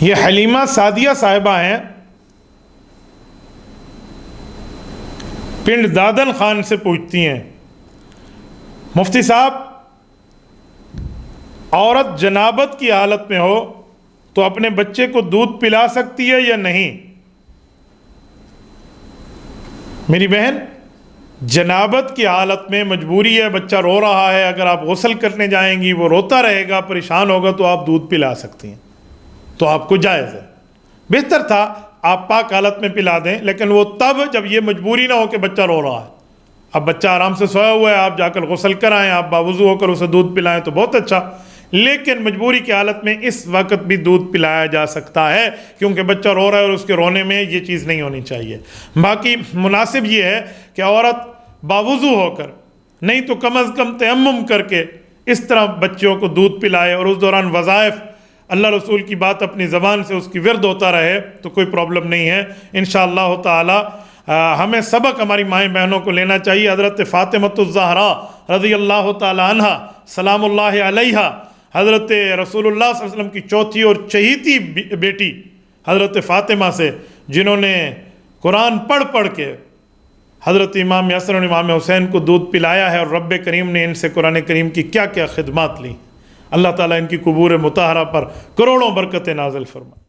یہ حلیمہ سعدیہ صاحبہ ہیں، پنڈ دادن خان سے پوچھتی ہیں، مفتی صاحب عورت جنابت کی حالت میں ہو تو اپنے بچے کو دودھ پلا سکتی ہے یا نہیں؟ میری بہن، جنابت کی حالت میں مجبوری ہے، بچہ رو رہا ہے، اگر آپ غسل کرنے جائیں گی وہ روتا رہے گا، پریشان ہوگا، تو آپ دودھ پلا سکتی ہیں، تو آپ کو جائز ہے۔ بہتر تھا آپ پاک حالت میں پلا دیں، لیکن وہ تب جب یہ مجبوری نہ ہو کہ بچہ رو رہا ہے۔ اب بچہ آرام سے سویا ہوا ہے، آپ جا کر غسل کرائیں، آپ باوضو ہو کر اسے دودھ پلائیں تو بہت اچھا، لیکن مجبوری کی حالت میں اس وقت بھی دودھ پلایا جا سکتا ہے، کیونکہ بچہ رو رہا ہے اور اس کے رونے میں یہ چیز نہیں ہونی چاہیے۔ باقی مناسب یہ ہے کہ عورت باوضو ہو کر، نہیں تو کم از کم تیمم کر کے اس طرح بچوں کو دودھ پلائے، اور اس دوران وظائف اللہ رسول کی بات اپنی زبان سے اس کی ورد ہوتا رہے تو کوئی پرابلم نہیں ہے۔ انشاءاللہ تعالی ہمیں سبق ہماری مائیں بہنوں کو لینا چاہیے۔ حضرت فاطمۃ الزہرا رضی اللہ تعالی عنہ سلام اللہ علیہا، حضرت رسول اللہ صلی اللہ علیہ وسلم کی چوتھی اور چہیتی بیٹی حضرت فاطمہ سے، جنہوں نے قرآن پڑھ پڑھ کے حضرت امام حسن اور امام حسین کو دودھ پلایا ہے، اور رب کریم نے ان سے قرآن کریم کی کیا کیا خدمات لی۔ اللہ تعالیٰ ان کی قبور مطہرہ پر کروڑوں برکتیں نازل فرمائے۔